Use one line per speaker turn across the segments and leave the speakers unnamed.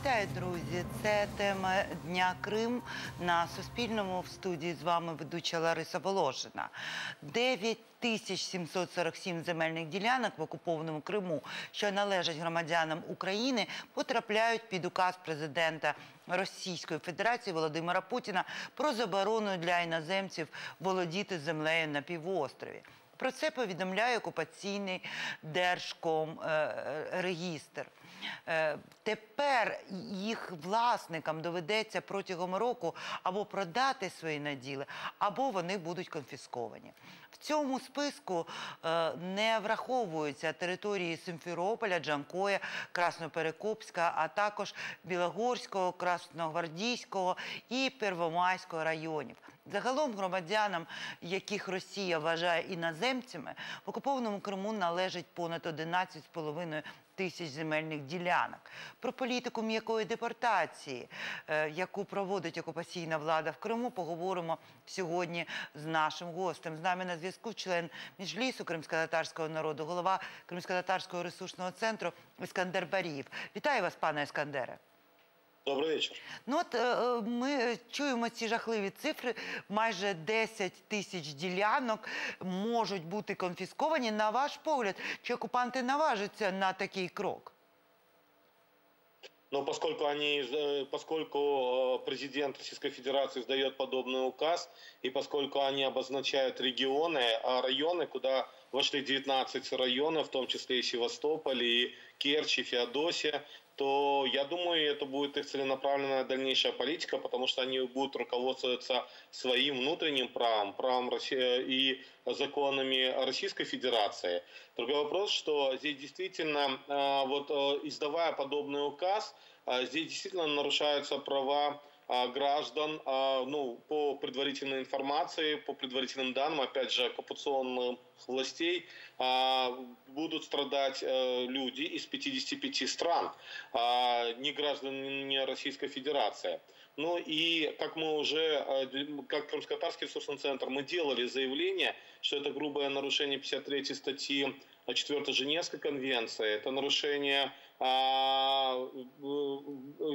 Вітаю, друзі! Це тема Дня Крим на Суспільному. В студії з вами ведуча Лариса Волошина. 9747 земельних ділянок в окупованому Криму, що належать громадянам України, потрапляють під указ президента Російської Федерації Володимира Путіна про заборону для іноземців володіти землею на півострові. Про це повідомляє окупаційний Держкомреєстр. Тепер їх власникам доведеться протягом року або продати свої наділи, або вони будуть конфісковані. В цьому списку не враховуються території Симферополя, Джанкоя, Красноперекопська, а також Білогорського, Красногвардійського і Первомайського районів. Загалом громадянам, яких Росія вважає іноземцями, в окупованому Криму належить понад 11,5 тисяч земельних ділянок. Про політику м'якої депортації, яку проводить окупаційна влада в Криму, поговоримо сьогодні з нашим гостем. З нами на зв'язку член Меджлісу кримськотатарського народу, голова Кримськотатарського ресурсного центру Іскандер Барієв. Вітаю вас, пане Іскандере.
Добрий вечір.
Ну от ми чуємо ці жахливі цифри. Майже 10 тисяч ділянок можуть бути конфісковані. На ваш погляд, чи окупанти наважаться на такий крок?
Но поскольку президент Российской Федерации издает подобный указ, и поскольку они обозначают районы, куда вошли 19 районов, в том числе и Севастополь, и Керчь, и Феодосия, то я думаю, это будет их целенаправленная дальнейшая политика, потому что они будут руководствоваться своим внутренним правом России и законами Российской Федерации. Другой вопрос, что здесь действительно, издавая подобный указ, здесь действительно нарушаются права граждан, по предварительной информации, по предварительным данным, опять же, оккупационных властей, будут страдать люди из 55 стран, не граждане Российской Федерации. Ну и как как Крымско-Татарский ресурсный центр, мы делали заявление, что это грубое нарушение 53 статьи 4 Женевской конвенции, это нарушение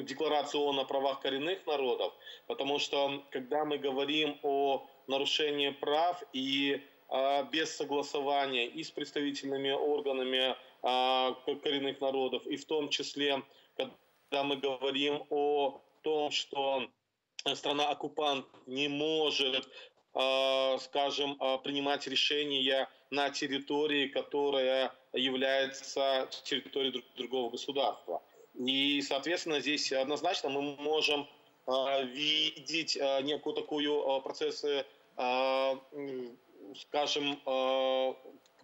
Декларации ООН о правах коренных народов, потому что когда мы говорим о нарушении прав и без согласования и с представительными органами коренных народов, и в том числе, когда мы говорим о том, что страна-оккупант не может, скажем, принимать решения на территории, которая является территорией другого государства. И, соответственно, здесь однозначно мы можем видеть некую такую процессы, скажем,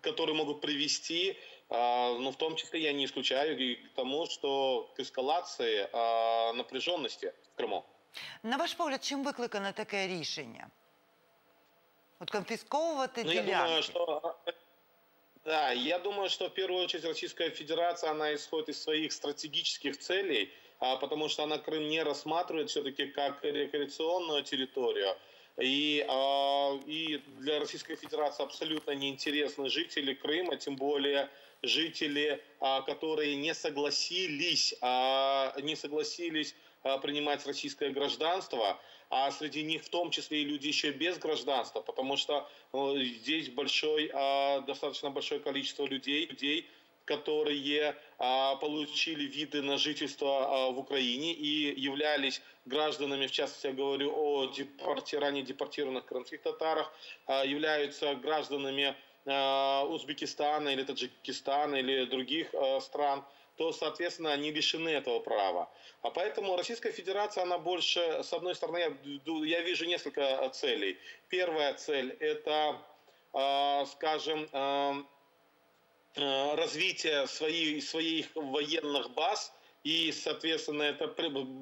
которые могут привести, в том числе я не исключаю, и к тому, что к эскалации напряженности в Криму.
На ваш погляд, чим викликане таке рішення? От конфісковувати ділянки?
Я думаю, что в первую очередь Российская Федерация, она исходит из своих стратегических целей, потому что она Крым не рассматривает все-таки как рекреационную территорию. И для Российской Федерации абсолютно неинтересны жители Крыма, тем более жители, которые не согласились принимать российское гражданство, а среди них в том числе и люди еще без гражданства, потому что здесь достаточно большое количество людей, которые получили виды на жительство в Украине и являлись гражданами, в частности, я говорю о ранее депортированных крымских татарах, являются гражданами Узбекистана или Таджикистана или других стран, то, соответственно, они лишены этого права. А поэтому Российская Федерация, она больше, с одной стороны, я вижу несколько целей. Первая цель – это, скажем, развитие своих военных баз, и, соответственно, это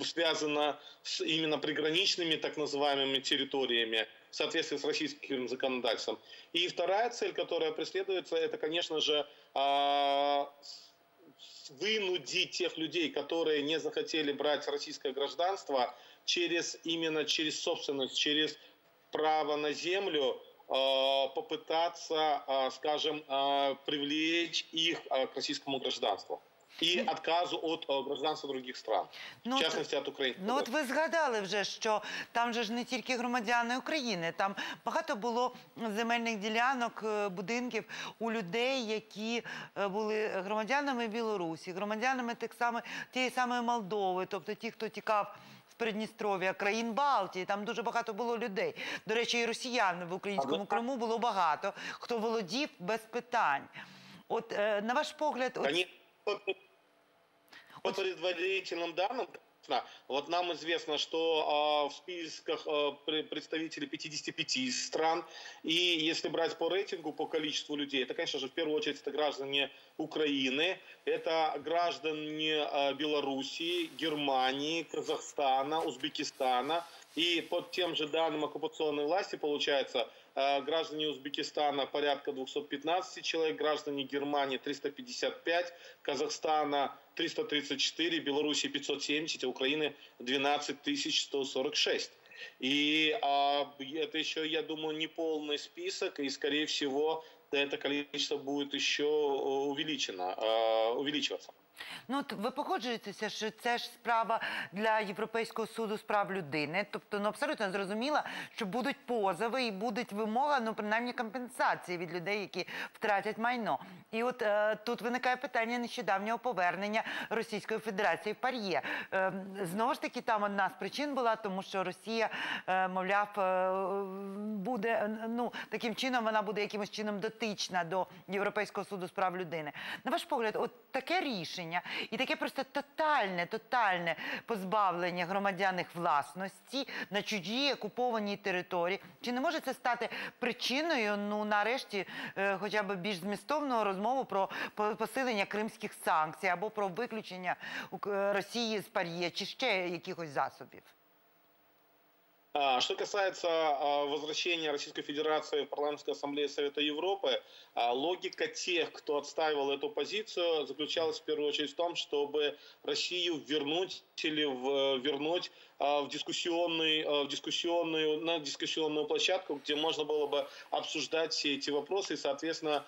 связано с именно приграничными так называемыми территориями в соответствии с российским законодательством. И вторая цель, которая преследуется, это, конечно же, вынудить тех людей, которые не захотели брать российское гражданство, через собственность, через право на землю, попытаться, скажем, привлечь их к российскому гражданству. и отказу от гражданства других стран, в частности, от Украины.
Ну от ви згадали вже, що там же ж не тільки громадяни України, там багато було земельних ділянок, будинків у людей, які були громадянами Білорусі, громадянами тієї самої Молдови, тобто ті, хто тікав з Придністров'я, країн Балтії, там дуже багато було людей. До речі, і росіян в українському Криму було багато, хто володів без питань. От на ваш погляд...
По предварительным данным, вот нам известно, что в списках представители 55 стран, и если брать по рейтингу, по количеству людей, это, конечно же, в первую очередь, это граждане Украины, это граждане Белоруссии, Германии, Казахстана, Узбекистана, и по тем же данным оккупационной власти, получается, граждане Узбекистана порядка 215 человек, граждане Германии 355, Казахстана 334, Белоруссии 570, а Украины 12 146. И это еще, я думаю, не полный список, и, скорее всего, это количество будет еще увеличиваться.
Ну, от ви погоджуєтеся, що це ж справа для Європейського суду з прав людини. Тобто, ну, абсолютно зрозуміло, що будуть позови і будуть вимога, ну, принаймні, компенсації від людей, які втратять майно. І от тут виникає питання нещодавнього повернення Російської Федерації в ПАРЄ. Знову ж таки, там одна з причин була, тому що Росія, мовляв, буде, ну, таким чином, вона буде якимось чином дотична до Європейського суду з прав людини. На ваш погляд, от таке рішення і таке просто тотальне позбавлення громадян їх власності на чужій окупованій території. Чи не може це стати причиною, ну, нарешті, хоча б більш змістовного розмову про посилення кримських санкцій або про виключення Росії з ПАРЄ, чи ще якихось засобів?
Что касается возвращения Российской Федерации в Парламентскую ассамблею Совета Европы, логика тех, кто отстаивал эту позицию, заключалась в первую очередь в том, чтобы Россию вернуть на дискуссионную площадку, где можно было бы обсуждать все эти вопросы и, соответственно,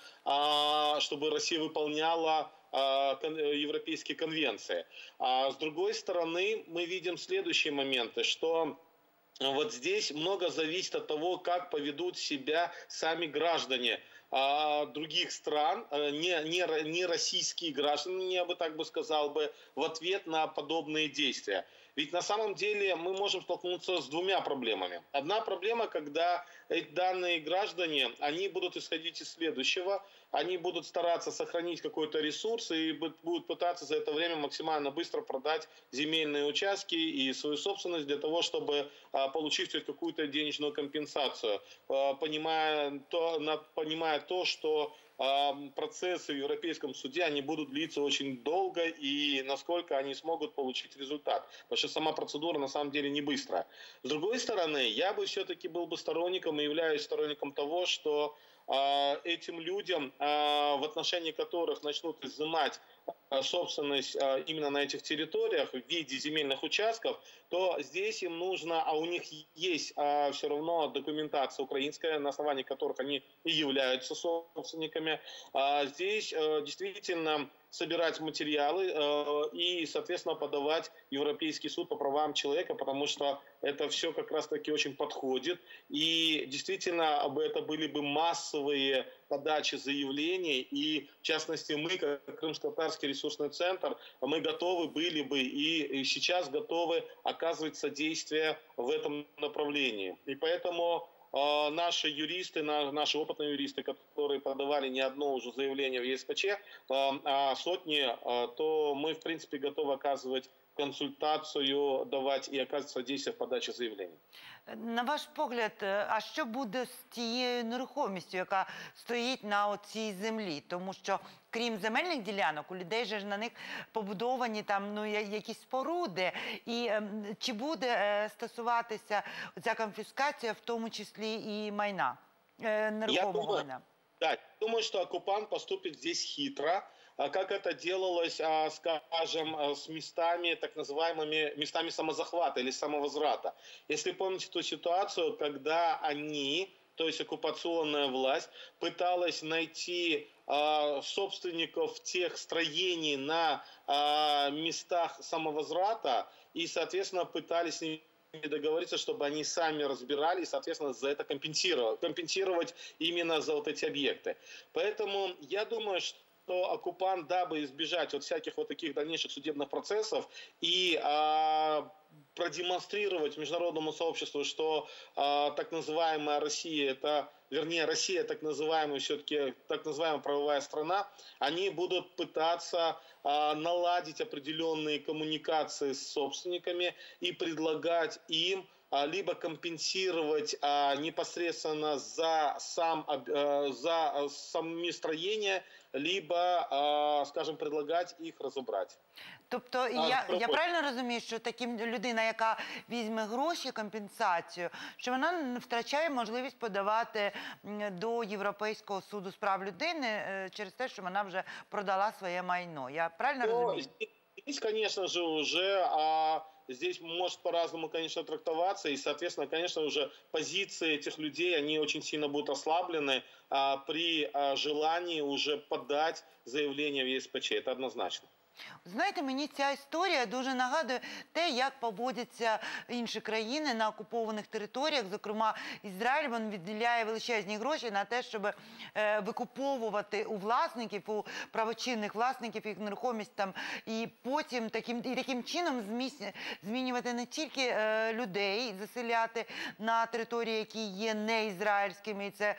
чтобы Россия выполняла европейские конвенции. С другой стороны, мы видим следующие моменты, что вот здесь много зависит от того, как поведут себя сами граждане других стран, не российские граждане, я бы так бы сказал, в ответ на подобные действия. Ведь на самом деле мы можем столкнуться с двумя проблемами. Одна проблема, когда данные граждане, они будут исходить из следующего. Они будут стараться сохранить какой-то ресурс и будут пытаться за это время максимально быстро продать земельные участки и свою собственность для того, чтобы получить хоть какую-то денежную компенсацию, понимая то, что процессы в Европейском суде, они будут длиться очень долго, и насколько они смогут получить результат. Потому что сама процедура на самом деле не быстрая. С другой стороны, я бы все-таки был бы сторонником и являюсь сторонником того, что этим людям, в отношении которых начнут изымать собственность именно на этих территориях в виде земельных участков, то здесь им нужно, а у них есть все равно документация украинская, на основании которых они и являются собственниками. Здесь действительно собирать материалы и, соответственно, подавать в Европейский суд по правам человека, потому что это все как раз-таки очень подходит. И действительно, это были бы массовые подачи заявлений. И, в частности, мы, как Крымско-Татарский ресурсный центр, мы готовы были бы и сейчас готовы оказывать содействие в этом направлении. И поэтому наши юристы, наши опытные юристы, которые подавали не одно уже заявление в ЕСПЧ, а сотни, то мы, в принципе, готовы оказывать консультацію давати і оказувати содействие в подачі заявлень.
На ваш погляд, а що буде з тією нерухомістю, яка стоїть на цій землі? Тому що, крім земельних ділянок, у людей же ж на них побудовані там, ну, якісь споруди. І чи буде стосуватися ця конфіскація, в тому числі і майна, нерухомого майна?
Да, думаю, что оккупант поступит здесь хитро, как это делалось, скажем, с местами, так называемыми местами самозахвата или самовозврата. Если помните ту ситуацию, когда они то есть оккупационная власть, пыталась найти собственников тех строений на местах самовозврата и, соответственно, пытались с ними договориться, чтобы они сами разбирали и, соответственно, за это компенсировать именно за вот эти объекты. Поэтому я думаю, что оккупант, дабы избежать вот всяких вот таких дальнейших судебных процессов и продемонстрировать международному сообществу, что так называемая Россия, это, вернее, Россия так называемая, все-таки так называемая правовая страна, они будут пытаться наладить определенные коммуникации с собственниками и предлагать им либо компенсировать непосредственно за сами строения, либо, скажем, предлагать их разобрать.
Тобто я правильно розумію, що людина, яка візьме гроші, компенсацію, що вона втрачає можливість подавати до Європейського суду з прав людини через те, що вона вже продала своє майно. Я правильно розумію?
Здесь, конечно же, здесь может по-разному, конечно, трактоваться, и, соответственно, конечно, уже позиции этих людей, они очень сильно будут ослаблены при желании уже подать заявление в ЕСПЧ. Это однозначно.
Знаєте, мені ця історія дуже нагадує те, як поводяться інші країни на окупованих територіях. Зокрема, Ізраїль, він виділяє величезні гроші на те, щоб викуповувати у власників, у правочинних власників їх нерухомість там, і потім таким чином змінювати не тільки людей, заселяти на території, які є не ізраїльськими, і це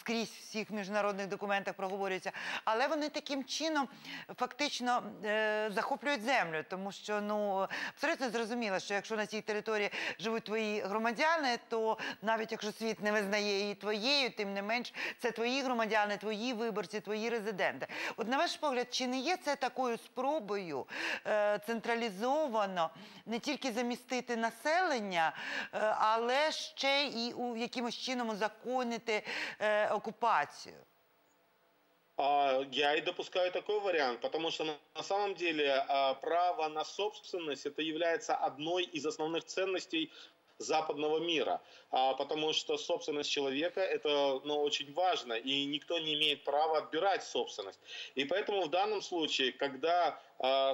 скрізь в всіх міжнародних документах проговорюється, але вони таким чином фактично захоплюють землю, тому що, абсолютно зрозуміло, що якщо на цій території живуть твої громадяни, то навіть якщо світ не визнає її твоєю, тим не менш, це твої громадяни, твої виборці, твої резиденти. От на ваш погляд, чи не є це такою спробою централізовано не тільки замістити населення, але ще і якимось чином узаконити окупацію?
Я и допускаю такой вариант, потому что на самом деле право на собственность это является одной из основных ценностей западного мира, потому что собственность человека это очень важно, и никто не имеет права отбирать собственность. И поэтому в данном случае, когда,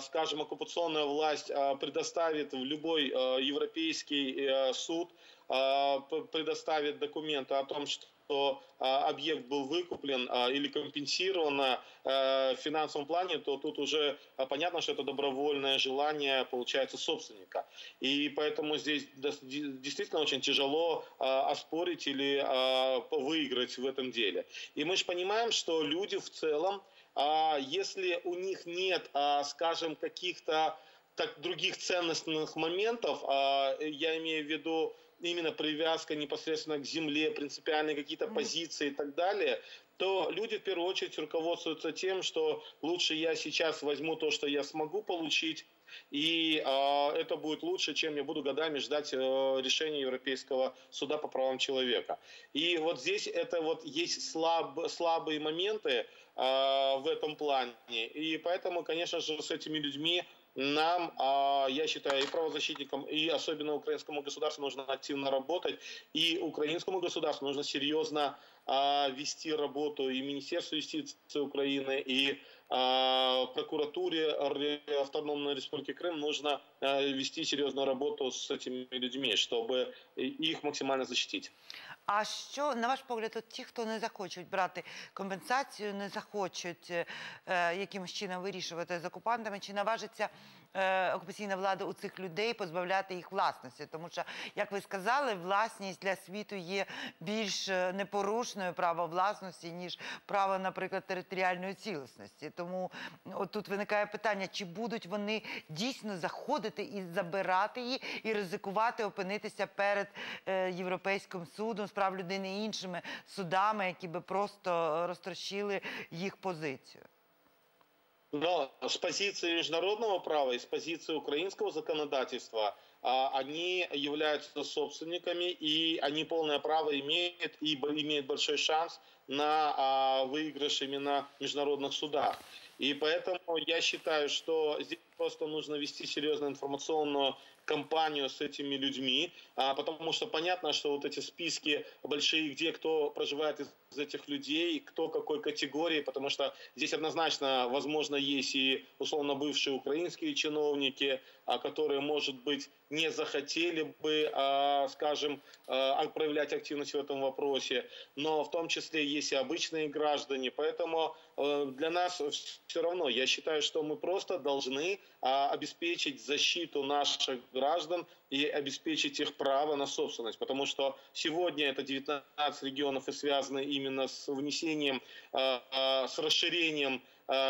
скажем, оккупационная власть предоставит в любой европейский суд, предоставит документы о том, что объект был выкуплен или компенсирован в финансовом плане, то тут уже понятно, что это добровольное желание, получается, собственника. И поэтому здесь действительно очень тяжело оспорить или выиграть в этом деле. И мы же понимаем, что люди в целом, если у них нет, скажем, каких-то других ценностных моментов, я имею в виду именно привязка непосредственно к земле, принципиальные какие-то позиции и так далее, то люди в первую очередь руководствуются тем, что лучше я сейчас возьму то, что я смогу получить, и это будет лучше, чем я буду годами ждать решения Европейского суда по правам человека. И вот здесь это вот есть слабые моменты в этом плане, и поэтому, конечно же, с этими людьми нам, я считаю, и правозащитникам, и особенно украинскому государству нужно активно работать, и украинскому государству нужно серьезно вести работу и Министерству юстиции Украины, и прокуратуре Автономной Республики Крым нужно вести серьезную работу с этими людьми, чтобы их максимально защитить.
А що, на ваш погляд, от ті, хто не захочуть брати компенсацію, не захочуть якимось чином вирішувати з окупантами, чи наважиться окупаційна влада у цих людей позбавляти їх власності? Тому що, як ви сказали, власність для світу є більш непорушною, право власності, ніж право, наприклад, територіальної цілісності. Тому от тут виникає питання, чи будуть вони дійсно заходити і забирати її, і ризикувати опинитися перед Європейським судом з прав людини і іншими судами, які би просто розтрощили їх позицію.
Но с позиции международного права и с позиции украинского законодательства они являются собственниками, и они полное право имеют, и имеют большой шанс на выигрыш именно в международных судах. И поэтому я считаю, что здесь просто нужно вести серьезную информационную кампанию с этими людьми, потому что понятно, что вот эти списки большие, где кто проживает из этих людей, кто какой категории, потому что здесь однозначно, возможно, есть и условно бывшие украинские чиновники, которые, может быть, не захотели бы, скажем, проявлять активность в этом вопросе, но в том числе есть и обычные граждане, поэтому для нас все равно, я считаю, что мы просто должны обеспечить защиту наших граждан и обеспечить их право на собственность, потому что сегодня это 19 регионов и связано именно с внесением, с расширением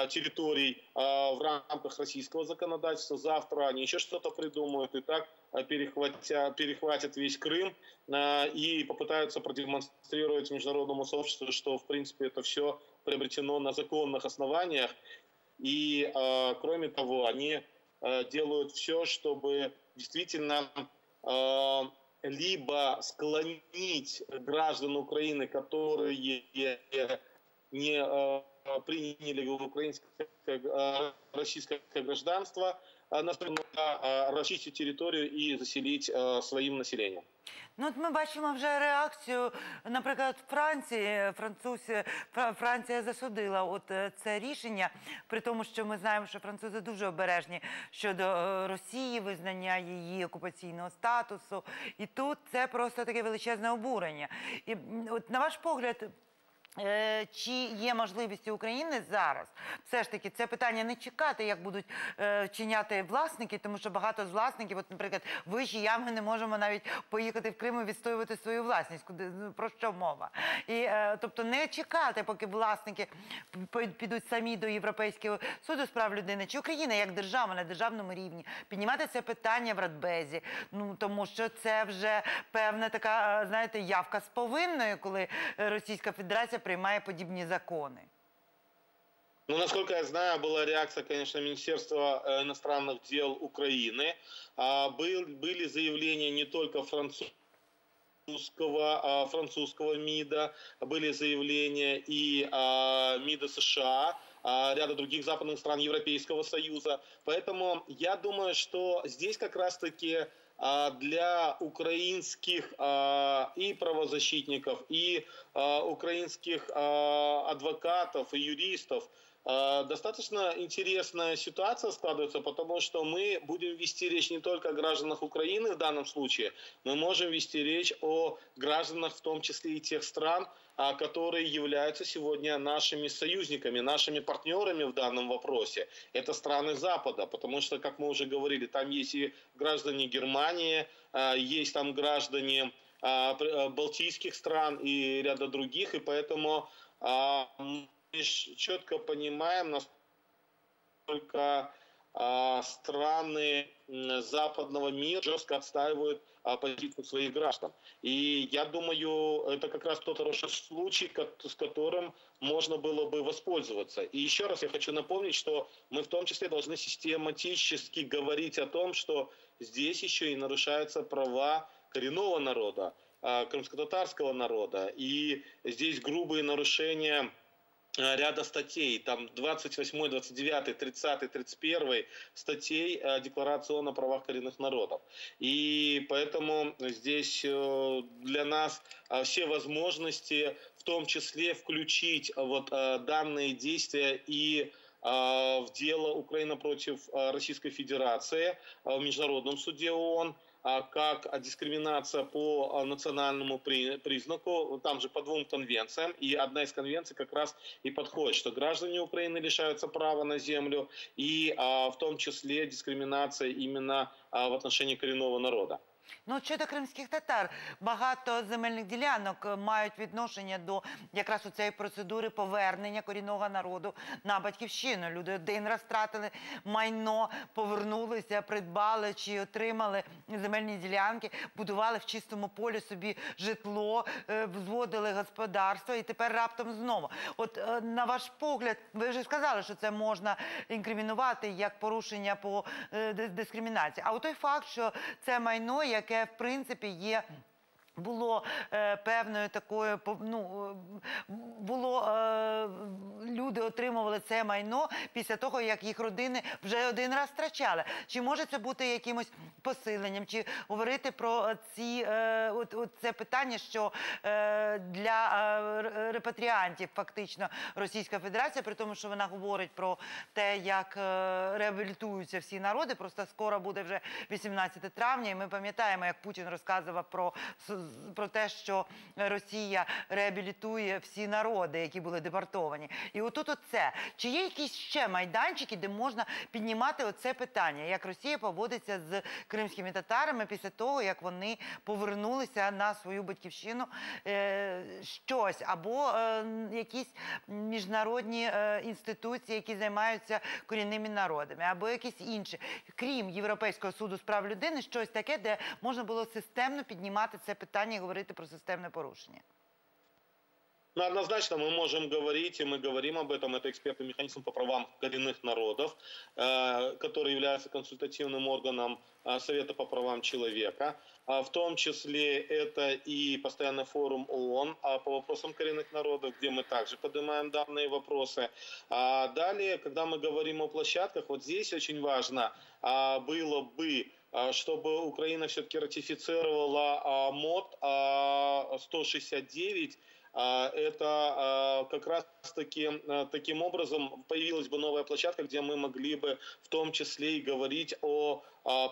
территорий в рамках российского законодательства. Завтра они еще что-то придумают и так перехватят весь Крым и попытаются продемонстрировать международному сообществу, что в принципе это все приобретено на законных основаниях. И кроме того, они делают все, чтобы действительно либо склонить граждан Украины, которые не приняли украинское, российское гражданство, расчистить территорию и заселить своим населением.
Ну, от ми бачимо вже реакцію, наприклад, Франція засудила от це рішення, при тому, що ми знаємо, що французи дуже обережні щодо Росії, визнання її окупаційного статусу, і тут це просто таке величезне обурення. І от на ваш погляд, чи є можливість у України зараз все ж таки це питання не чекати, як будуть чиняти власники, тому що багато з власників, от, наприклад, ви чи я, ми не можемо навіть поїхати в Крим і відстоювати свою власність, про що мова. І, тобто не чекати, поки власники підуть самі до Європейського суду з прав людини, чи Україна як держава на державному рівні піднімати це питання в Радбезі, ну, тому що це вже певна така, знаєте, явка з повинною, коли Російська Федерація принимая подобные законы.
Ну, насколько я знаю, была реакция, конечно, Министерства иностранных дел Украины. Были заявления не только французского МИДа, были заявления и МИДа США, ряда других западных стран Европейского Союза. Поэтому я думаю, что здесь как раз-таки для украинских и правозащитников, и украинских адвокатов, и юристов достаточно интересная ситуация складывается, потому что мы будем вести речь не только о гражданах Украины в данном случае, мы можем вести речь о гражданах, в том числе и тех стран, которые являются сегодня нашими союзниками, нашими партнерами в данном вопросе. Это страны Запада, потому что, как мы уже говорили, там есть и граждане Германии, есть там граждане балтийских стран и ряда других, и поэтому мы четко понимаем, насколько страны западного мира жестко отстаивают позицию своих граждан. И я думаю, это как раз тот хороший случай, с которым можно было бы воспользоваться. И еще раз я хочу напомнить, что мы в том числе должны систематически говорить о том, что здесь еще и нарушаются права коренного народа, крымско-татарского народа. И здесь грубые нарушения ряда статей, там 28, 29, 30, 31 статей Декларации ООН о правах коренных народов. И поэтому здесь для нас все возможности, в том числе включить вот данные действия и в дело Украина против Российской Федерации в Международном суде ООН, как дискриминация по национальному признаку, там же по 2 конвенциям, и одна из конвенций как раз и подходит, что граждане Украины лишаются права на землю, и в том числе дискриминация именно в отношении коренного народа.
Ну, щодо кримських татар, багато земельних ділянок мають відношення до якраз у цієї процедури повернення корінного народу на батьківщину. Люди один раз втратили майно, повернулися, придбали чи отримали земельні ділянки, будували в чистому полі собі житло, зводили господарство і тепер раптом знову. От на ваш погляд, ви вже сказали, що це можна інкримінувати як порушення по дискримінації. А от той факт, що це майно, яке, в принципі, є було певною такою, люди отримували це майно після того, як їх родини вже один раз втрачали. Чи може це бути якимось посиленням, чи говорити про це питання, що для репатріантів фактично Російська Федерація, при тому, що вона говорить про те, як реабілітуються всі народи, просто скоро буде вже 18 травня, і ми пам'ятаємо, як Путін розказував про те, що Росія реабілітує всі народи, які були депортовані. І отут оце. Чи є якісь ще майданчики, де можна піднімати оце питання, як Росія поводиться з кримськими татарами після того, як вони повернулися на свою батьківщину, щось, або якісь міжнародні інституції, які займаються корінними народами, або якісь інші, крім Європейського суду з прав людини, щось таке, де можна було системно піднімати це питання і говорити про системне порушення?
Ну, однозначно мы можем говорить, и мы говорим об этом, это экспертный механизм по правам коренных народов, который является консультативным органом Совета по правам человека. В том числе это и постоянный форум ООН по вопросам коренных народов, где мы также поднимаем данные вопросы. Далее, когда мы говорим о площадках, вот здесь очень важно было бы, чтобы Украина все-таки ратифицировала МОД 169. Это как раз-таки таким образом появилась бы новая площадка, где мы могли бы в том числе и говорить о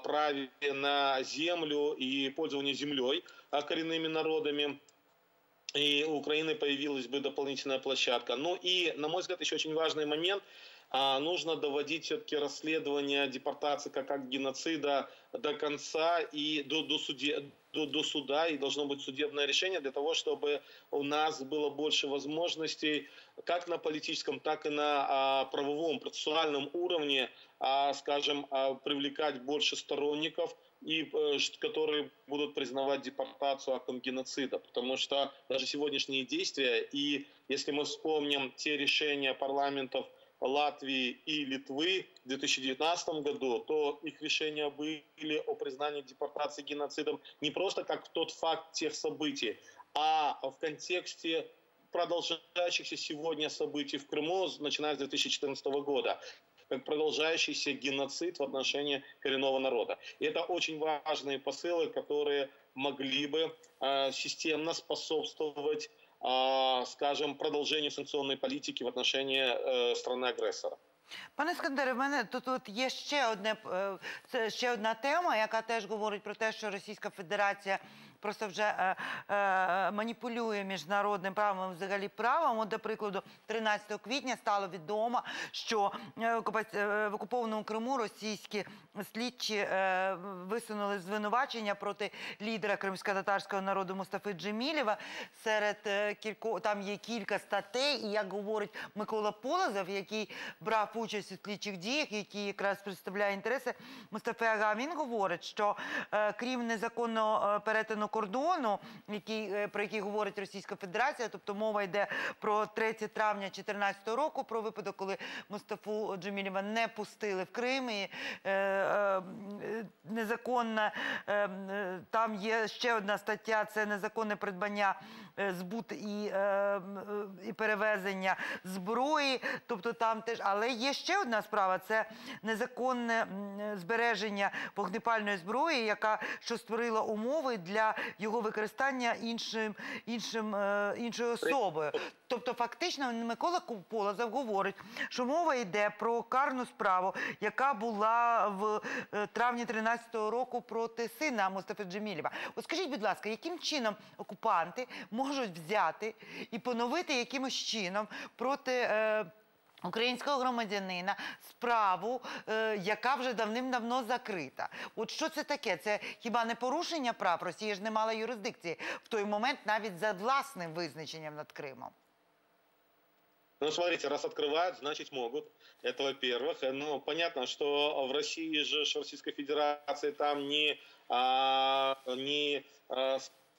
праве на землю и пользовании землей коренными народами. И у Украины появилась бы дополнительная площадка. Ну и, на мой взгляд, еще очень важный момент. Нужно доводить все-таки расследование депортации как геноцида до конца и до суда, и должно быть судебное решение для того, чтобы у нас было больше возможностей как на политическом, так и на правовом, процессуальном уровне, скажем, привлекать больше сторонников, которые будут признавать депортацию актом геноцида. Потому что даже сегодняшние действия, и если мы вспомним те решения парламентов Латвии и Литвы в 2019 году, то их решения были о признании депортации геноцидом не просто как тот факт тех событий, а в контексте продолжающихся сегодня событий в Крыму, начиная с 2014 года, как продолжающийся геноцид в отношении коренного народа. И это очень важные посылы, которые могли бы системно способствовать, скажем, продовженню санкційної політики в отношении страны-агресора.
Пане Скандере, в мене тут є ще одна тема, яка теж говорить про те, що Російська Федерація просто вже маніпулює міжнародним правом, взагалі правом. От, до прикладу, 13 квітня стало відомо, що в окупованому Криму російські слідчі висунули звинувачення проти лідера кримськотатарського народу Мустафи Джемілєва. Там є кілька статей, і, як говорить Микола Полозов, який брав участь у слідчих діях, який якраз представляє інтереси Мустафи Ага, він говорить, що крім незаконного перетину кордону, про який говорить Російська Федерація, тобто мова йде про 3 травня 2014 року, про випадок, коли Мустафу Джемілєва не пустили в Крим, і незаконна, там є ще одна стаття, це незаконне придбання, збут і перевезення зброї, тобто там теж, але є ще одна справа, це незаконне збереження вогнепальної зброї, що створила умови для його використання іншою особою. Тобто, фактично, Микола Полозов говорить, що мова йде про карну справу, яка була в травні 2013 року проти сина Мустафи Джемілєва. От скажіть, будь ласка, яким чином окупанти можуть взяти і поновити якимось чином проти українського громадянина справу, яка вже давним-давно закрита? От що це таке? Це хіба не порушення прав? Росія ж не мала юрисдикції в той момент навіть за власним визначенням над Кримом.
Ну, смотрите, раз открывают, значит могут. Это во-первых. Ну, понятно, что в России же, в Российской Федерации там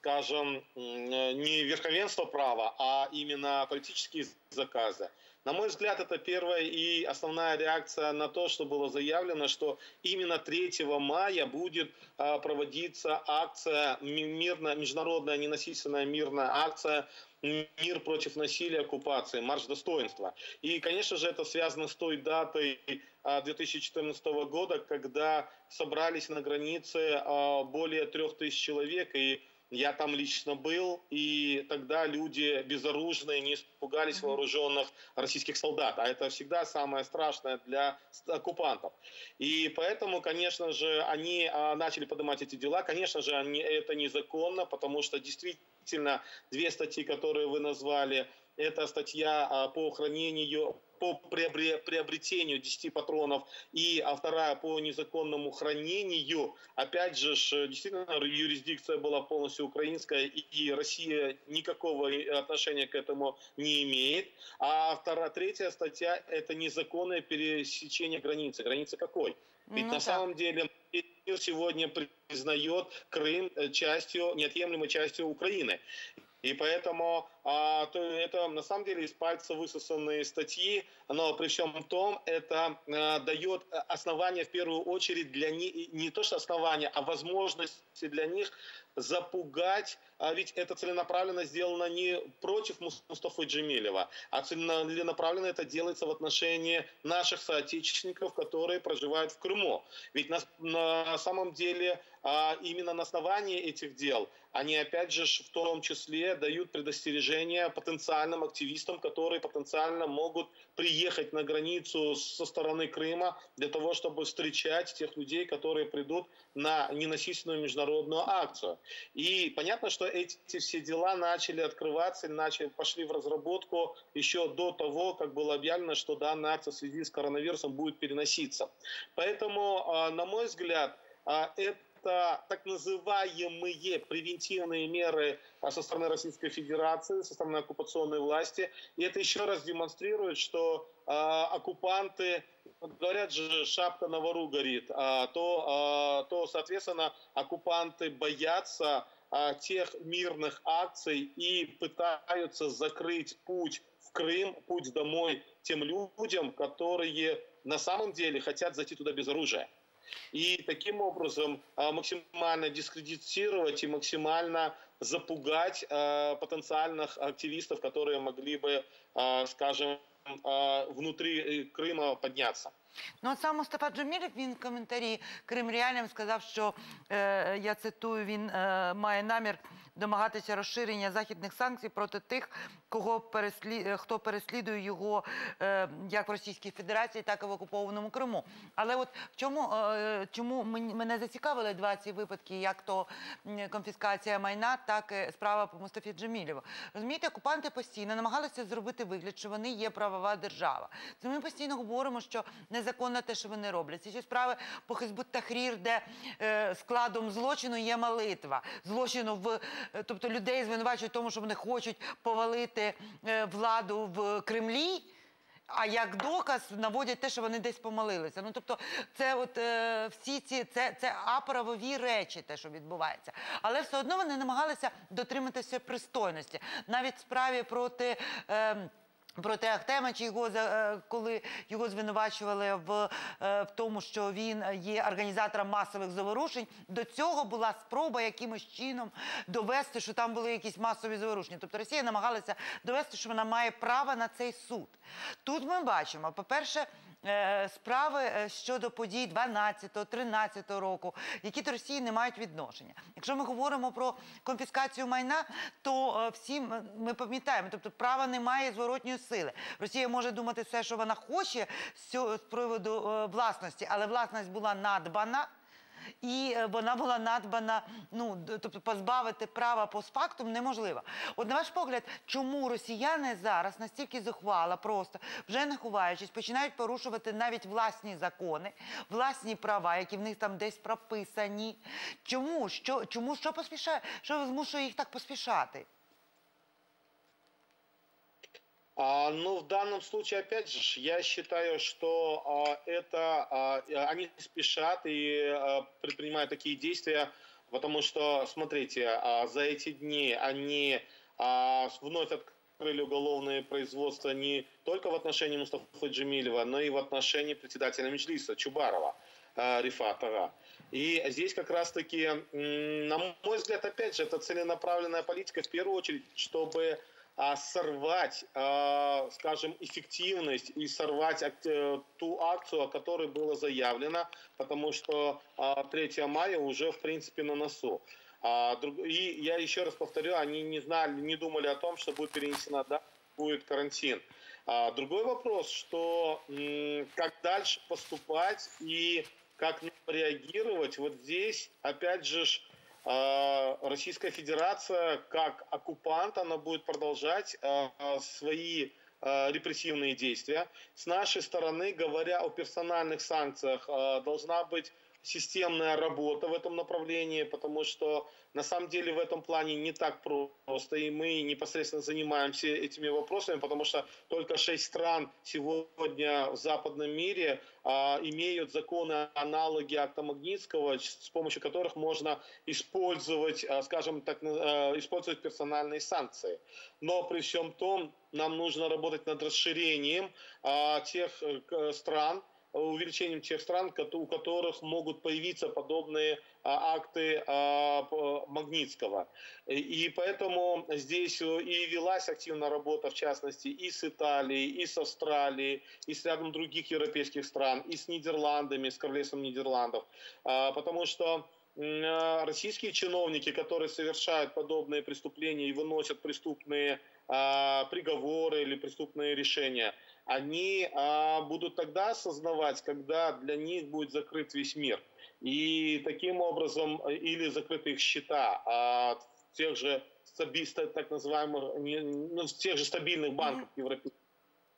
скажем, не верховенство права, а именно политические заказы. На мой взгляд, это первая и основная реакция на то, что было заявлено, что именно 3 мая будет проводиться акция, международная ненасильственная мирная акция «Мир против насилия, оккупации», «Марш достоинства». И, конечно же, это связано с той датой 2014 года, когда собрались на границе более 3000 человек, и я там лично был, и тогда люди безоружные не испугались вооруженных российских солдат. А это всегда самое страшное для оккупантов. И поэтому, конечно же, они начали поднимать эти дела. Конечно же, это незаконно, потому что действительно 2 статьи, которые вы назвали, это статья по хранению, по приобретению 10 патронов, и вторая по незаконному хранению. Опять же, действительно, юрисдикция была полностью украинская, и Россия никакого отношения к этому не имеет. А третья статья – это незаконное пересечение границы. Границы какой? Ведь на самом деле мир сегодня признает Крым неотъемлемой частью Украины. И поэтому это на самом деле из пальца высосанные статьи, но при всем том это дает основания в первую очередь для них, не то что основания, а возможности для них запугать, ведь это целенаправленно сделано не против Мустафы Джемилева, а целенаправленно это делается в отношении наших соотечественников, которые проживают в Крыму. Ведь на самом деле именно на основании этих дел они опять же в том числе дают предостережение потенциальным активистам, которые потенциально могут приехать на границу со стороны Крыма для того, чтобы встречать тех людей, которые придут на ненасильственную международную акцию. И понятно, что эти все дела начали открываться, пошли в разработку еще до того, как было объявлено, что данная акция в связи с коронавирусом будет переноситься. Поэтому, на мой взгляд, это так называемые превентивные меры со стороны Российской Федерации, со стороны оккупационной власти. И это еще раз демонстрирует, что оккупанты, говорят же, шапка на вору горит, то, соответственно, оккупанты боятся тех мирных акций и пытаются закрыть путь в Крым, путь домой тем людям, которые на самом деле хотят зайти туда без оружия. И таким образом максимально дискредитировать и максимально запугать потенциальных активистов, которые могли бы, скажем, внутри Крыма подняться.
Ну, от сам Мустафа Джемілєв, він в коментарі Крим Реаліям сказав, що, я цитую, він має намір домагатися розширення західних санкцій проти тих, хто переслідує його як в Російській Федерації, так і в окупованому Криму. Але от чому мене зацікавили два ці випадки, як то конфіскація майна, так і справа по Мустафі Джемілєву. Розумієте, окупанти постійно намагалися зробити вигляд, що вони є правова держава. Це ми постійно говоримо, що незаконно те, що вони роблять. Ці справи по Хизбут-Тахрір, де складом злочину є молитва. Тобто людей звинувачують в тому, що вони хочуть повалити владу в Кремлі, а як доказ наводять те, що вони десь помолилися. Ну, тобто, це от це аправові речі, те, що відбувається. Але все одно вони намагалися дотриматися пристойності. Навіть в справі проти Ахтема, коли його звинувачували в тому, що він є організатором масових заворушень, до цього була спроба якимось чином довести, що там були якісь масові заворушення. Тобто Росія намагалася довести, що вона має право на цей суд. Тут ми бачимо, по-перше, справи щодо подій 12-13 року, які до Росії не мають відношення. Якщо ми говоримо про конфіскацію майна, то всі ми пам'ятаємо, тобто права немає зворотньої сили. Росія може думати все, що вона хоче з приводу власності, але власність була надбана, і вона була надбана, тобто позбавити права постфактум неможливо. От на ваш погляд, чому росіяни зараз настільки зухвало, просто, вже не ховаючись, починають порушувати навіть власні закони, власні права, які в них там десь прописані? Чому? Що поспішає? Що змушує їх так поспішати?
В данном случае, опять же, я считаю, что они спешат и предпринимают такие действия, потому что, смотрите, за эти дни они вновь открыли уголовное производство не только в отношении Мустафы Джемилева, но и в отношении председателя Меджлиса Чубарова Рифата. И здесь как раз-таки, на мой взгляд, опять же, это целенаправленная политика в первую очередь, чтобы сорвать, скажем, эффективность и сорвать ту акцию, о которой было заявлено, потому что 3 мая уже, в принципе, на носу. И я еще раз повторю, они не знали, не думали о том, что будет перенесена дата, будет карантин. Другой вопрос, что как дальше поступать и как реагировать, вот здесь, опять же, Российская Федерация, как оккупант, она будет продолжать свои репрессивные действия. С нашей стороны, говоря о персональных санкциях, должна быть системная работа в этом направлении, потому что на самом деле в этом плане не так просто, и мы непосредственно занимаемся этими вопросами, потому что только 6 стран сегодня в западном мире имеют законы, аналоги акта Магнитского, с помощью которых можно использовать, скажем так, использовать персональные санкции. Но при всем том, нам нужно работать над расширением тех стран, увеличением тех стран, у которых могут появиться подобные акты Магнитского. И поэтому здесь и велась активная работа, в частности, и с Италией, и с Австралией, и с рядом других европейских стран, и с Нидерландами, с Королевством Нидерландов. Потому что российские чиновники, которые совершают подобные преступления и выносят преступные приговоры или преступные решения, они будут тогда осознавать, когда для них будет закрыт весь мир. И таким образом, или закрыты их счета в тех же так называемых, в тех же стабильных банках европейских.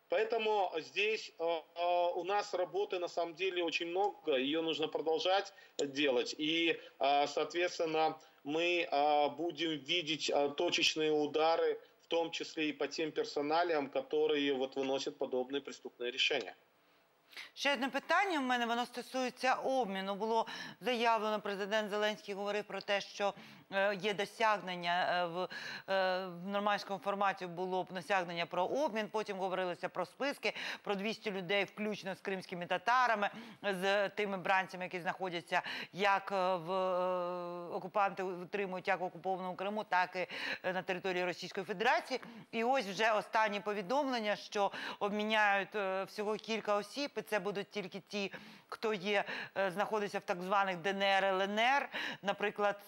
Поэтому здесь у нас работы на самом деле очень много, ее нужно продолжать делать. И, соответственно, мы будем видеть точечные удары, в том числе и по тем персоналиям, которые вот выносят подобные преступные решения.
Ще одне питання в мене, воно стосується обміну. Було заявлено, президент Зеленський говорив про те, що є досягнення в нормандському форматі, було досягнення про обмін, потім говорилося про списки, про 200 людей, включно з кримськими татарами, з тими бранцями, які знаходяться як окупанти утримують як в окупованому Криму, так і на території Російської Федерації. І ось вже останні повідомлення, що обміняють всього кілька осіб, і це будуть тільки ті, хто знаходиться в так званих ДНР, ЛНР. Наприклад,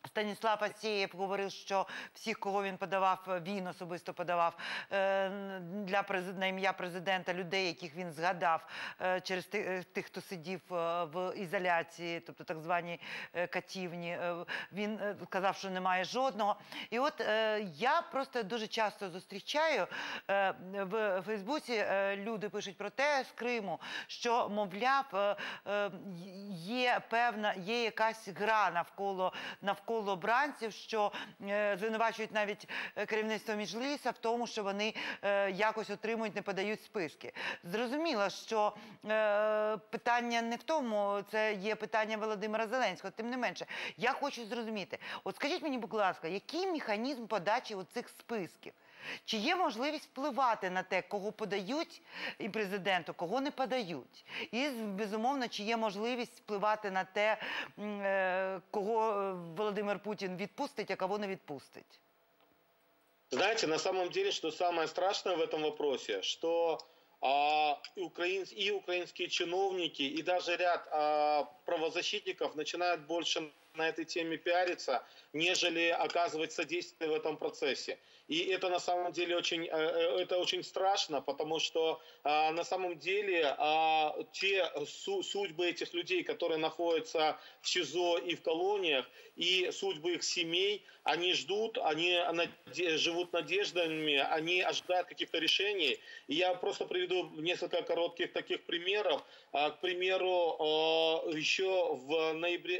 Станіслав Асєєв говорив, що всіх, кого він особисто подавав на ім'я президента, людей, яких він згадав через тих, хто сидів в ізоляції, тобто так званій катівні, він сказав, що немає жодного. І от я просто дуже часто зустрічаю в Фейсбуці, люди пишуть про те з Криму, що, мовляв, є якась гра навколо бранців, що звинувачують навіть керівництво Меджліса в тому, що вони якось отримують, не подають списки. Зрозуміло, що питання не в тому, це є питання Володимира Зеленського. Тим не менше, я хочу зрозуміти, от скажіть мені, будь ласка, який механізм подачі оцих списків? Чи є можливість впливати на те, кого подають і президенту, кого не подають? І, безумовно, чи є можливість впливати на те, кого Володимир Путін відпустить, а кого не відпустить?
Знаете, на самом деле, что самое страшное в этом вопросе, что и украинские чиновники, и даже ряд правозащитников начинают больше на этой теме пиариться, нежели оказывать содействие в этом процессе. И это на самом деле очень страшно, потому что на самом деле те судьбы этих людей, которые находятся в СИЗО и в колониях, и судьбы их семей, они ждут, они живут надеждами, они ожидают каких-то решений. И я просто приведу несколько коротких таких примеров. К примеру, еще в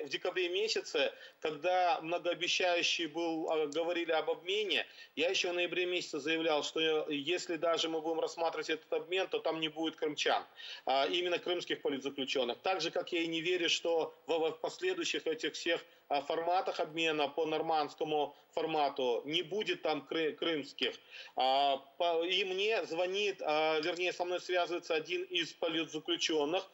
декабре месяце месяце, когда многообещающие говорили об обмене, я еще в ноябре месяце заявлял, что если даже мы будем рассматривать этот обмен, то там не будет крымчан, именно крымских политзаключенных. Так же, как я и не верю, что в последующих этих всех форматах обмена по нормандскому формату не будет там крымских. И мне звонит, вернее, со мной связывается один из политзаключенных,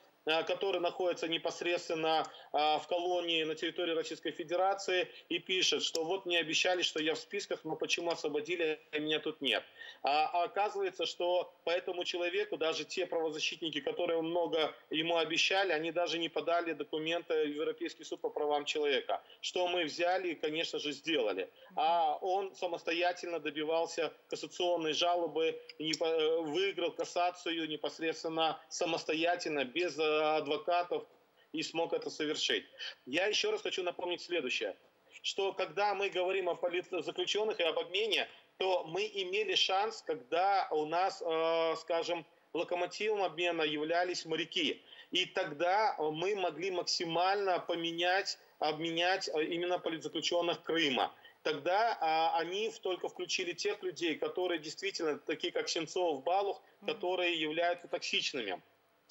который находится непосредственно в колонии на территории Российской Федерации, и пишет, что вот мне обещали, что я в списках, но почему освободили, а меня тут нет. А оказывается, что по этому человеку даже те правозащитники, которые много ему обещали, они даже не подали документы в Европейский суд по правам человека. Что мы взяли и, конечно же, сделали. А он самостоятельно добивался кассационной жалобы, выиграл кассацию непосредственно самостоятельно, без адвокатов, и смог это совершить. Я еще раз хочу напомнить следующее, что когда мы говорим о политзаключенных и об обмене, то мы имели шанс, когда у нас, скажем, локомотивом обмена являлись моряки. И тогда мы могли максимально обменять именно политзаключенных Крыма. Тогда они только включили тех людей, которые действительно, такие как Сенцов, Балух, которые являются токсичными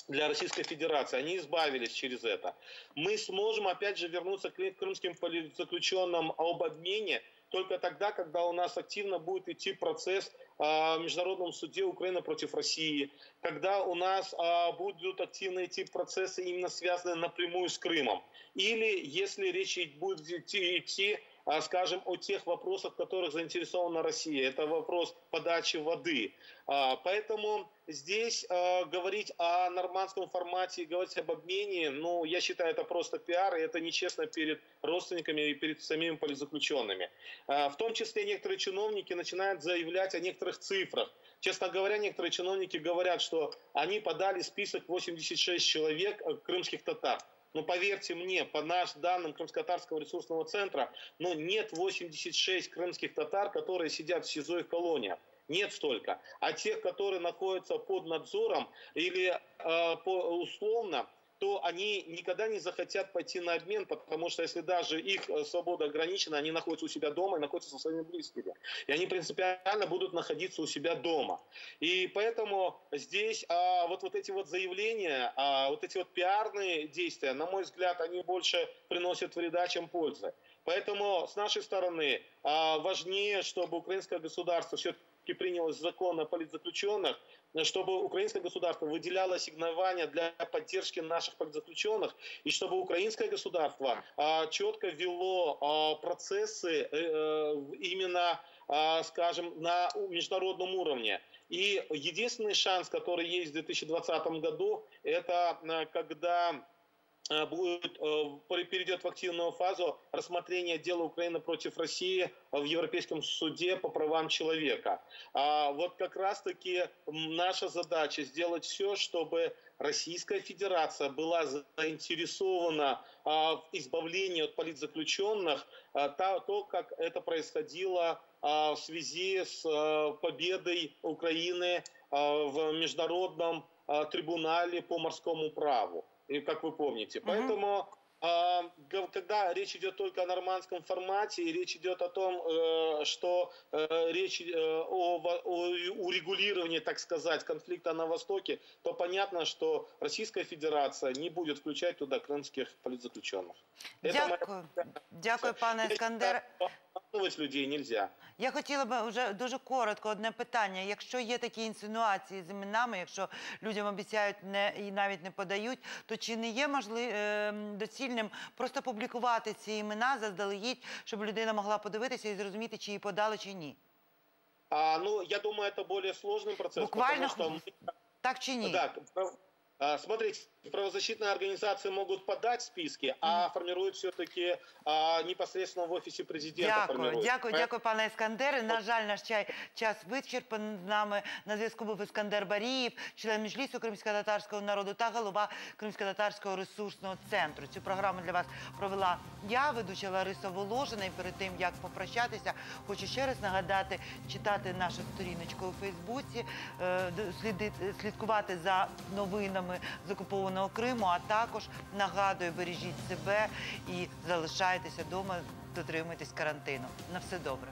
для Российской Федерации. Они избавились через это. Мы сможем, опять же, вернуться к крымским политзаключенным об обмене только тогда, когда у нас активно будет идти процесс в Международном суде Украины против России, когда у нас будут активно идти процессы, именно связанные напрямую с Крымом. Или если речь будет идти, скажем, о тех вопросах, в которых заинтересована Россия. Это вопрос подачи воды. Поэтому здесь говорить о нормандском формате, говорить об обмене, ну, я считаю, это просто пиар, и это нечестно перед родственниками и перед самими политзаключенными. В том числе некоторые чиновники начинают заявлять о некоторых цифрах. Честно говоря, некоторые чиновники говорят, что они подали список 86 человек крымских татар. Но поверьте мне, по нашим данным Крымско-Татарского ресурсного центра, нет 86 крымских татар, которые сидят в СИЗО и в колониях. Нет столько. А тех, которые находятся под надзором или условно, то они никогда не захотят пойти на обмен, потому что если даже их свобода ограничена, они находятся у себя дома и находятся со своими близкими. И они принципиально будут находиться у себя дома. И поэтому здесь вот эти вот заявления, вот эти вот пиарные действия, на мой взгляд, они больше приносят вреда, чем пользы. Поэтому с нашей стороны важнее, чтобы украинское государство все-таки приняло закон о политзаключенных, чтобы украинское государство выделяло ассигнования для поддержки наших политзаключенных, и чтобы украинское государство четко вело процессы именно, скажем, на международном уровне. И единственный шанс, который есть в 2020 году, это когда перейдет в активную фазу рассмотрения дела Украины против России в Европейском суде по правам человека. Вот как раз-таки наша задача сделать все, чтобы Российская Федерация была заинтересована в избавлении от политзаключенных, то, как это происходило в связи с победой Украины в Международном трибунале по морскому праву. И как вы помните. Поэтому, когда речь идет только о нормандском формате, и речь идет о том, что речь о урегулировании, так сказать, конфликта на Востоке, то понятно, что Российская Федерация не будет включать туда крымских политзаключенных.
Дякую, пане Іскандере.
Обманывать людей нельзя.
Я хотіла б вже дуже коротко одне питання. Якщо є такі інсинуації з іменами, якщо людям обіцяють і навіть не подають, то чи не є доцільним просто публікувати ці імена заздалегідь, щоб людина могла подивитися і зрозуміти, чи її подали, чи ні?
Я думаю, это более сложный процесс.
Буквально так чи ні?
Так. Смотрите, правозащитные организации могут подать списки, а формируют все-таки непосредственно в офисе президента.
Дякую, пане Іскандере. На жаль, наш час вичерпаний. З нами на зв'язку був Іскандер Барієв, член Міжлісу кримськотатарського народу та голова Кримськотатарського ресурсного центру. Цю програму для вас провела я, ведуча Лариса Воложина. І перед тим, як попрощатися, хочу ще раз нагадати, читати нашу сторіночку у Фейсбуці, слідкувати за новинами росіянами з окупованого Криму, а також нагадую, бережіть себе і залишайтеся вдома, дотримуйтесь карантину. На все добре.